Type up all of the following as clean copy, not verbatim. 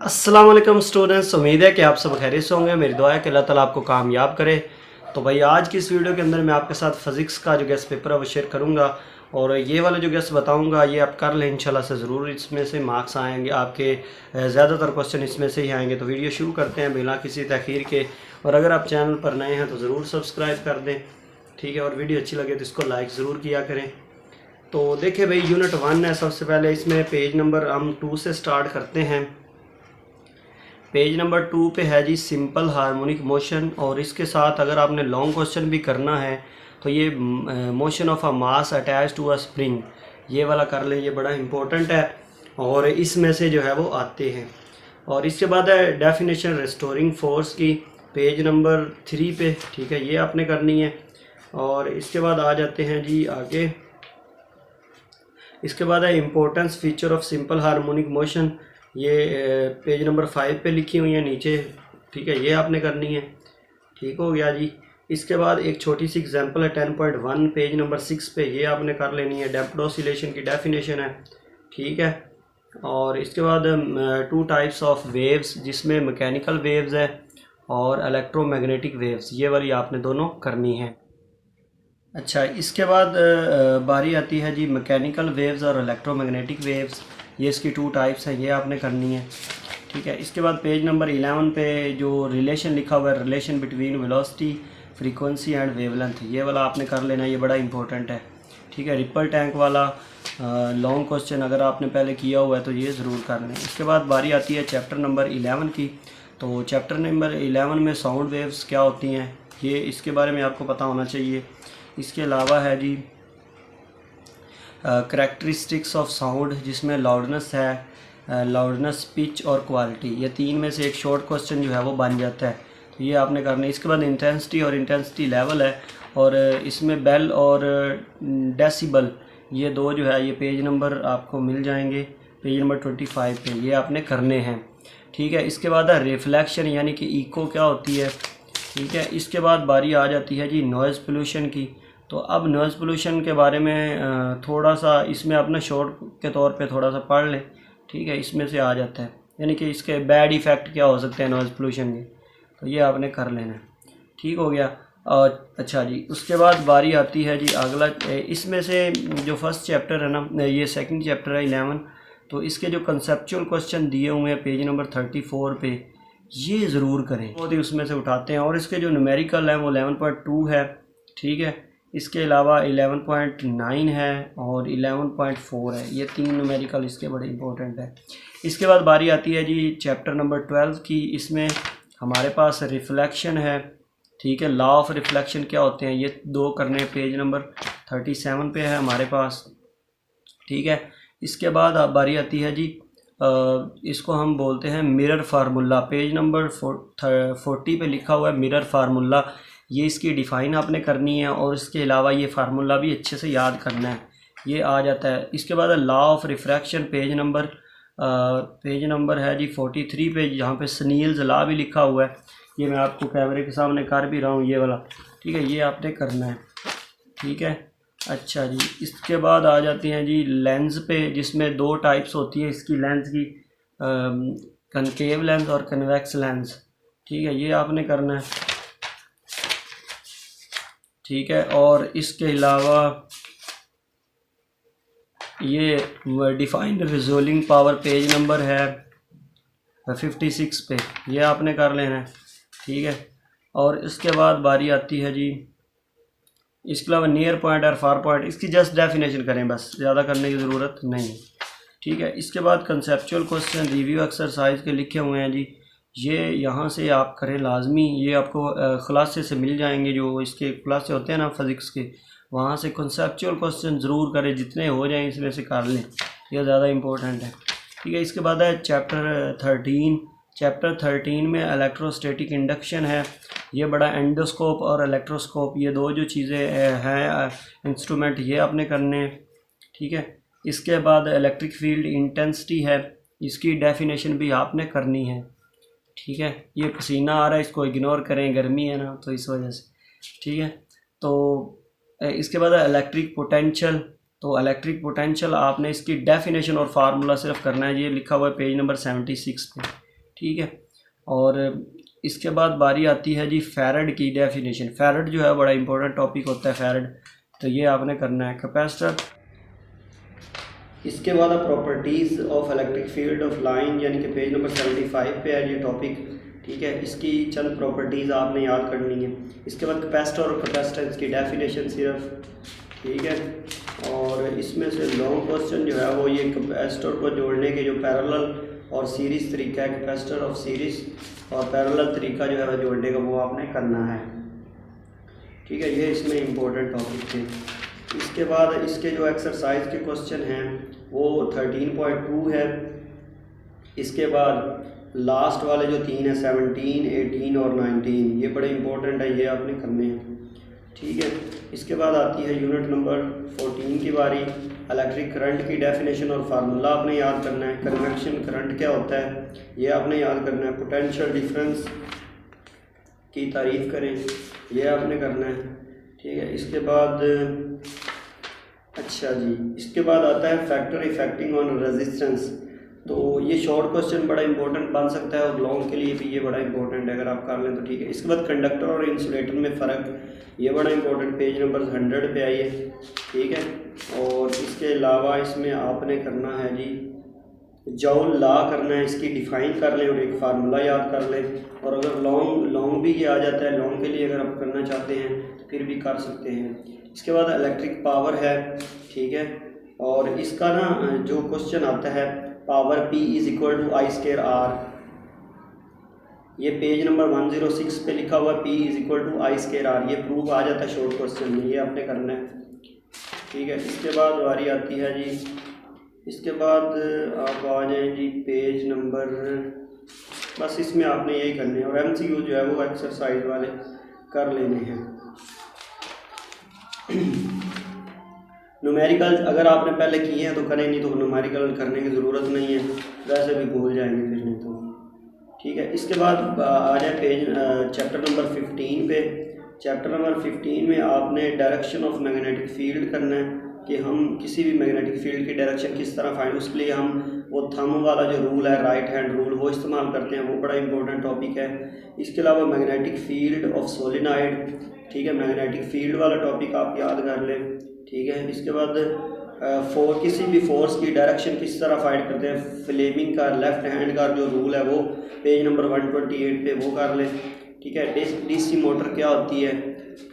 अस्सलाम वालेकुम स्टूडेंट्स, उम्मीद है कि आप सब खैरियत से होंगे। मेरी दुआ है कि अल्लाह ताला आपको कामयाब करे। तो भाई आज की इस वीडियो के अंदर मैं आपके साथ फ़िज़िक्स का जो गेस्ट पेपर है वो शेयर करूंगा और ये वाले जो गेस्ट बताऊंगा ये आप कर लें इंशाल्लाह से ज़रूर इसमें से मार्क्स आएंगे आपके। ज़्यादातर क्वेश्चन इसमें से ही आएंगे। तो वीडियो शुरू करते हैं बिना किसी तखीर के। और अगर आप चैनल पर नए हैं तो ज़रूर सब्सक्राइब कर दें, ठीक है। और वीडियो अच्छी लगे तो इसको लाइक ज़रूर किया करें। तो देखिए भाई यूनिट 1 है। सबसे पहले इसमें पेज नंबर हम 2 से स्टार्ट करते हैं। पेज नंबर 2 पे है जी सिंपल हार्मोनिक मोशन। और इसके साथ अगर आपने लॉन्ग क्वेश्चन भी करना है तो ये motion of a mass attach to a spring, ये वाला कर लें, ये बड़ा इंपॉर्टेंट है और इसमें से जो है वो आते हैं। और इसके बाद है डेफिनेशन रेस्टोरिंग फोर्स की, पेज नंबर 3 पे, ठीक है, ये आपने करनी है। और इसके बाद आ जाते हैं जी आगे। इसके बाद है importance feature of simple harmonic motion, ये पेज नंबर 5 पे लिखी हुई है नीचे, ठीक है, ये आपने करनी है। ठीक हो गया जी। इसके बाद एक छोटी सी एग्जांपल है 10.1 पेज नंबर 6 पे, ये आपने कर लेनी है। डैम्प्ड ऑसिलेशन की डेफिनेशन है, ठीक है। और इसके बाद 2 टाइप्स ऑफ वेव्स, जिसमें मैकेनिकल वेव्स है और इलेक्ट्रोमैग्नेटिक वेव्स, ये वाली आपने दोनों करनी है। अच्छा, इसके बाद बारी आती है जी मैकेनिकल वेव्स और इलेक्ट्रोमैग्नेटिक वेव्स, ये इसकी 2 टाइप्स हैं, ये आपने करनी है, ठीक है। इसके बाद पेज नंबर 11 पे जो रिलेशन लिखा हुआ है, relation between velocity frequency and wavelength, ये वाला आपने कर लेना, ये बड़ा इंपॉर्टेंट है, ठीक है। रिपल टैंक वाला लॉन्ग क्वेश्चन अगर आपने पहले किया हुआ है तो ये ज़रूर कर लें। इसके बाद बारी आती है चैप्टर नंबर 11 की। तो चैप्टर नंबर 11 में साउंड वेव्स क्या होती हैं, ये इसके बारे में आपको पता होना चाहिए। इसके अलावा है जी करैक्टरिस्टिक्स ऑफ साउंड, जिसमें लाउडनेस है, लाउडनेस, पिच और क्वालिटी, ये 3 में से एक शॉर्ट क्वेश्चन जो है वो बन जाता है, तो ये आपने करना है। इसके बाद इंटेंसिटी और इंटेंसिटी लेवल है, और इसमें बेल और डेसिबल, ये 2 जो है ये पेज नंबर आपको मिल जाएंगे, पेज नंबर 25 पे, ये आपने करने हैं, ठीक है। इसके बाद है रिफ्लेक्शन यानी कि इको क्या होती है, ठीक है। इसके बाद बारी आ जाती है जी नॉइज़ पोल्यूशन की। तो अब नॉइज़ पोल्यूशन के बारे में थोड़ा सा इसमें अपना शॉर्ट के तौर पे थोड़ा सा पढ़ लें, ठीक है, इसमें से आ जाता है, यानी कि इसके बैड इफ़ेक्ट क्या हो सकते हैं नॉइज़ पोल्यूशन के, तो ये आपने कर लेना है, ठीक हो गया। और अच्छा जी, उसके बाद बारी आती है जी अगला, इसमें से जो फर्स्ट चैप्टर है ना, ये सेकंड चैप्टर है 11, तो इसके जो कंसेप्चुअल क्वेश्चन दिए हुए हैं पेज नंबर 34 पे, ये ज़रूर करें, बहुत ही उसमें से उठाते हैं। और इसके जो न्यूमेरिकल है वो 11.2 है, ठीक है। इसके अलावा 11.9 है और 11.4 है, ये 3 न्यूमेरिकल इसके बड़े इंपॉर्टेंट है। इसके बाद बारी आती है जी चैप्टर नंबर 12 की। इसमें हमारे पास रिफ्लेक्शन है, ठीक है, लॉ ऑफ रिफ्लेक्शन क्या होते हैं, ये 2 करने, पेज नंबर 37 पे है हमारे पास, ठीक है। इसके बाद बारी आती है जी इसको हम बोलते हैं मिरर फार्मूला, पेज नंबर 40 पे लिखा हुआ है मिरर फार्मूला, ये इसकी डिफ़ाइन आपने करनी है और इसके अलावा ये फार्मूला भी अच्छे से याद करना है, ये आ जाता है। इसके बाद law of refraction, page number है जी 43 पे, जहाँ पे स्नील्स लॉ भी लिखा हुआ है, ये मैं आपको कैमरे के सामने कर भी रहा हूँ, ये वाला, ठीक है, ये आपने करना है, ठीक है। अच्छा जी, इसके बाद आ जाती हैं जी लेंस पे, जिसमें 2 टाइप्स होती है इसकी लेंस की, कनकेव लेंस और कन्वेक्स लेंस, ठीक है, ये आपने करना है, ठीक है। और इसके अलावा ये defined resolving power, page number है 56 पे, ये आपने कर लेना है, ठीक है। और इसके बाद बारी आती है जी, इसके अलावा नियर पॉइंट और फार पॉइंट, इसकी जस्ट डेफिनेशन करें, बस ज़्यादा करने की ज़रूरत नहीं है, ठीक है। इसके बाद कंसेप्चुअल क्वेश्चन रिव्यू एक्सरसाइज के लिखे हुए हैं जी, ये यहाँ से आप करें लाजमी, ये आपको खुलासे से मिल जाएंगे, जो इसके खुलासे होते हैं ना फिज़िक्स के, वहाँ से कंसेप्चुअल क्वेश्चन ज़रूर करें, जितने हो जाएँ इसमें से कर लें, ये ज़्यादा इंपॉर्टेंट है, ठीक है। इसके बाद है चैप्टर 13 में इलेक्ट्रोस्टैटिक इंडक्शन है, ये बड़ा एंडोस्कोप और इलेक्ट्रोस्कोप, ये 2 जो चीज़ें हैं इंस्ट्रूमेंट, ये आपने करने हैं, ठीक है। इसके बाद इलेक्ट्रिक फील्ड इंटेंसिटी है, इसकी डेफिनेशन भी आपने करनी है, ठीक है। ये पसीना आ रहा है, इसको इग्नोर करें, गर्मी है ना तो इस वजह से, ठीक है। तो इसके बाद इलेक्ट्रिक पोटेंशियल, तो इलेक्ट्रिक पोटेंशियल आपने इसकी डेफिनेशन और फार्मूला सिर्फ करना है, ये लिखा हुआ है पेज नंबर 76 पे, ठीक है। और इसके बाद बारी आती है जी फैरड की डेफिनेशन। फैरड जो है बड़ा इंपॉर्टेंट टॉपिक होता है फैरड, तो ये आपने करना है कैपेसिटर। इसके बाद properties of electric field of line यानी कि पेज नंबर 75 पे है ये टॉपिक, ठीक है। इसकी चंद प्रॉपर्टीज़ आपने याद करनी है। इसके बाद कैपेसिटर और कैपेसिटेंस की डेफिनेशन सिर्फ, ठीक है। और इसमें से लॉन्ग क्वेश्चन जो है वो ये कैपेसिटर को जोड़ने के जो पैरेलल और सीरीज़ तरीका है, कैपेसिटर ऑफ सीरीज़ और पैरेलल तरीका जो है वह जोड़ने का वो आपने करना है, ठीक है। ये इसमें इम्पोर्टेंट टॉपिक थे। इसके बाद इसके जो एक्सरसाइज के क्वेश्चन हैं वो 13.2 है। इसके बाद लास्ट वाले जो तीन है 17, 18 और 19, ये बड़े इंपॉर्टेंट है, ये आपने करने हैं, ठीक है। इसके बाद आती है यूनिट नंबर 14 की बारी। इलेक्ट्रिक करंट की डेफिनेशन और फार्मूला आपने याद करना है। कन्वेक्शन करंट क्या होता है ये आपने याद करना है। पोटेंशियल डिफरेंस की तारीफ़ करें, ये आपने करना है, ठीक है। इसके बाद अच्छा जी, इसके बाद आता है फैक्टर इफेक्टिंग ऑन रेजिस्टेंस। तो ये शॉर्ट क्वेश्चन बड़ा इंपॉर्टेंट बन सकता है और लॉन्ग के लिए भी ये बड़ा इंपॉर्टेंट है, अगर आप कर लें तो ठीक है। इसके बाद कंडक्टर और इंसुलेटर में फ़र्क, ये बड़ा इंपॉर्टेंट, पेज नंबर 100 पे आई है, ठीक है। और इसके अलावा इसमें आपने करना है जी जॉल लॉ करना है, इसकी डिफ़ाइन कर लें और एक फार्मूला याद कर लें। और अगर लॉन्ग भी ये आ जाता है, लॉन्ग के लिए अगर आप करना चाहते हैं तो फिर भी कर सकते हैं। इसके बाद इलेक्ट्रिक पावर है, ठीक है। और इसका ना जो क्वेश्चन आता है पावर P = I²R, ये पेज नंबर 106 पे लिखा हुआ P = I²R, ये प्रूफ आ जाता है शॉर्ट क्वेश्चन में, ये आपने करना है, ठीक है। इसके बाद बारी आती है जी, इसके बाद आप आ जाएं जी पेज नंबर, बस इसमें आपने यही करने हैं और MCQ जो है वो एक्सरसाइज वाले कर लेने हैं। न्यूमेरिकल अगर आपने पहले किए हैं तो करें, नहीं तो न्यूमेरिकल करने की ज़रूरत नहीं है, वैसे भी भूल जाएंगे फिर नहीं तो, ठीक है। इसके बाद आ जाए पेज चैप्टर नंबर 15 पे। चैप्टर नंबर 15 में आपने डायरेक्शन ऑफ मैग्नेटिक फील्ड करना है कि हम किसी भी मैग्नेटिक फील्ड की डायरेक्शन किस तरह फाइंड, उसके लिए हम वो थंब वाला जो रूल है, राइट हैंड रूल, वो इस्तेमाल करते हैं, वो बड़ा इंपॉर्टेंट टॉपिक है। इसके अलावा मैग्नेटिक फील्ड ऑफ सोलिनॉइड, ठीक है, मैग्नेटिक फील्ड वाला टॉपिक आप याद कर लें, ठीक है। इसके बाद किसी भी फोर्स की डायरेक्शन किस तरह फाइंड करते हैं, फ्लेमिंग का लेफ्ट हैंड का जो रूल है वो पेज नंबर 128 पे वो कर लें, ठीक है। DC मोटर क्या होती है,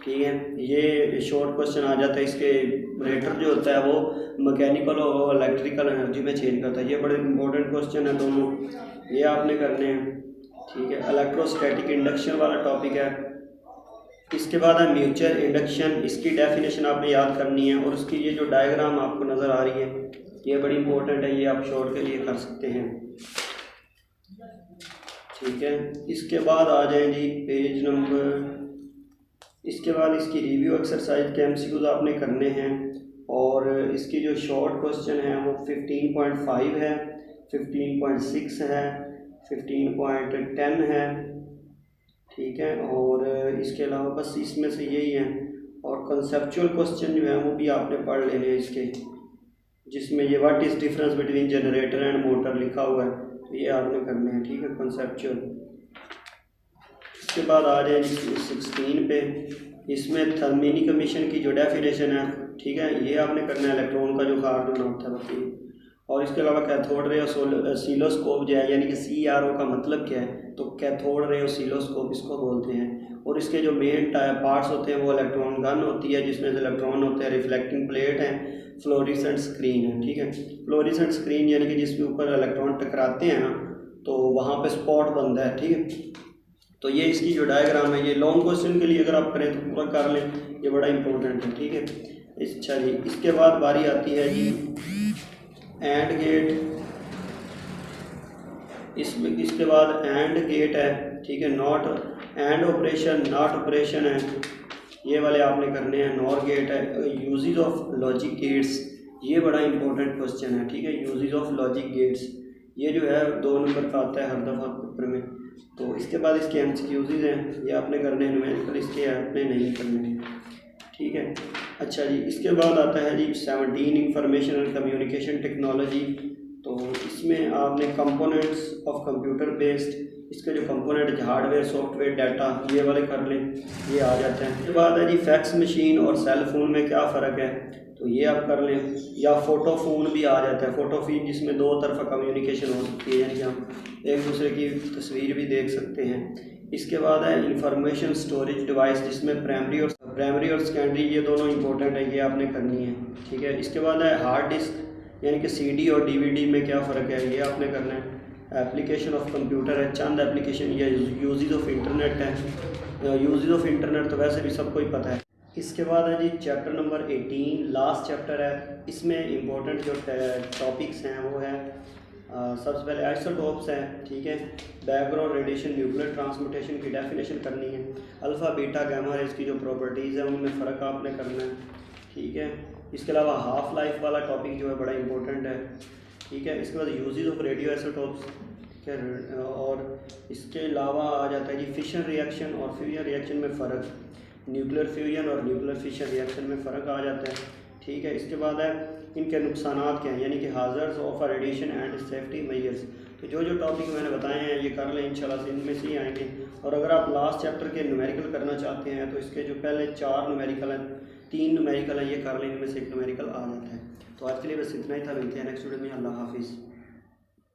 ठीक है, ये शॉर्ट क्वेश्चन आ जाता है। इसके रेटर जो होता है वो मैकेनिकल और इलेक्ट्रिकल एनर्जी में चेंज करता है, ये बड़े इंपॉर्टेंट क्वेश्चन है दोनों, ये आपने करने हैं, ठीक है। इलेक्ट्रोस्टैटिक इंडक्शन वाला टॉपिक है। इसके बाद है म्यूचुअल इंडक्शन, इसकी डेफिनेशन आपने याद करनी है और उसकी ये जो डायग्राम आपको नज़र आ रही है ये बड़ी इंपॉर्टेंट है, ये आप शॉर्ट के लिए कर सकते हैं, ठीक है। इसके बाद आ जाए जी पेज नंबर, इसके बाद इसकी रिव्यू एक्सरसाइज के MCQs आपने करने हैं और इसकी जो शॉर्ट क्वेश्चन है वो 15.5 है, 15.6 है, 15.10 है, ठीक है। और इसके अलावा बस इसमें से यही है और कंसेप्चुअल क्वेश्चन जो है वो भी आपने पढ़ लेने हैं इसके, जिसमें ये what is difference between generator and motor लिखा हुआ है, तो ये आपने करने हैं, ठीक है, कंसेप्चुअल। इसके बाद आ जाए 16 पे, इसमें थर्मिनी कमीशन की जो डेफिनेशन है, ठीक है, ये आपने करना है, इलेक्ट्रॉन का जो कार्बन होता है बताइए। और इसके अलावा कैथोड रे ऑसिलोस्कोप जो है यानी कि CRO का मतलब क्या है, तो कैथोड रे ऑसिलोस्कोप इसको बोलते हैं। और इसके जो मेन पार्ट्स होते हैं वो इलेक्ट्रॉन गन होती है जिसमें से इलेक्ट्रॉन होते हैं, रिफ्लेक्टिंग प्लेट है, फ्लोरिसेंट स्क्रीन है, ठीक है। फ्लोरिसेंट स्क्रीन यानी कि जिसके ऊपर इलेक्ट्रॉन टकराते हैं ना तो वहाँ पे स्पॉट बनता है, ठीक है। तो ये इसकी जो डायग्राम है, ये लॉन्ग क्वेश्चन के लिए अगर आप करें तो पूरा कर लें, ये बड़ा इंपॉर्टेंट है, ठीक है। अच्छा जी, इसके बाद बारी आती है जी एंड गेट, इसके बाद एंड गेट है, ठीक है, not and operation, not operation है, ये वाले आपने करने हैं। नॉर गेट है, यूजेज ऑफ लॉजिक गेट्स, ये बड़ा इंपॉर्टेंट क्वेश्चन है, ठीक है, यूजेज ऑफ लॉजिक गेट्स, ये जो है 2 नंबर का आता है हर दफ़ा पेपर में। तो इसके बाद इसके MCQs हैं, ये आपने करने हैं, न्यूमेरिकल इसके आपने नहीं करने, ठीक है। अच्छा जी, इसके बाद आता है जी 17 इंफॉर्मेशन एंड कम्युनिकेशन टेक्नोलॉजी। तो इसमें आपने कंपोनेंट्स ऑफ कंप्यूटर बेस्ड, इसके जो कंपोनेंट हार्डवेयर सॉफ्टवेयर डाटा ये वाले कर लें, ये आ जाते हैं। उसके बाद है जी फैक्स मशीन और सेल फ़ोन में क्या फ़र्क है, तो ये आप कर लें। या फ़ोटो फ़ोन भी आ जाता है, फ़ोटो फ़ोन जिसमें दो तरफा कम्युनिकेशन हो सकती है, यानी कि हम एक दूसरे की तस्वीर भी देख सकते हैं। इसके बाद है इंफॉर्मेशन स्टोरेज डिवाइस, जिसमें प्राइमरी और सेकेंडरी ये दोनों इंपॉर्टेंट है, ये आपने करनी है, ठीक है। इसके बाद है हार्ड डिस्क, यानी कि सीडी और डीवीडी में क्या फ़र्क है, ये आपने करना है। एप्लीकेशन ऑफ कंप्यूटर है, चंद एप्लीकेशन या यूजेज ऑफ इंटरनेट है। यूजेज ऑफ इंटरनेट तो वैसे भी सबको ही पता है। इसके बाद है जी चैप्टर नंबर 18, लास्ट चैप्टर है। इसमें इंपॉर्टेंट जो टॉपिक्स हैं वो है सबसे पहले आइसोटोप्स हैं, ठीक है। बैकग्राउंड रेडिएशन, न्यूक्लियर ट्रांसमिटेशन की डेफिनेशन करनी है। अल्फ़ा बीटा गामा रेज की जो प्रॉपर्टीज़ हैं उनमें फ़र्क आपने करना है, ठीक है। इसके अलावा हाफ लाइफ वाला टॉपिक जो है बड़ा इंपॉर्टेंट है, ठीक है। इसके बाद यूजेज ऑफ रेडियो आइसोटोप्स, ठीक है। और इसके अलावा आ जाता है जी फिशन रिएक्शन और फ्यूजन रिएक्शन में फ़र्क, न्यूक्लियर फ्यूजन और न्यूक्लियर फिशन रिएक्शन में फ़र्क आ जाता है, ठीक है। इसके बाद है इनके नुकसानात क्या हैं, यानी कि hazards of radiation and safety measures. तो जो जो टॉपिक मैंने बताए हैं ये कर लें, इंशाल्लाह से इनमें से ही आएंगे। और अगर आप लास्ट चैप्टर के न्यूमेरिकल करना चाहते हैं तो इसके जो पहले 4 न्यूमेरिकल हैं, 3 न्यूमेरिकल हैं, ये कर लें, इनमें से एक न्यूमेरिकल आ जाता है। तो आज के लिए बस इतना ही था, मिलते हैं नेक्स्ट वीडियो में। अल्लाह हाफिज़।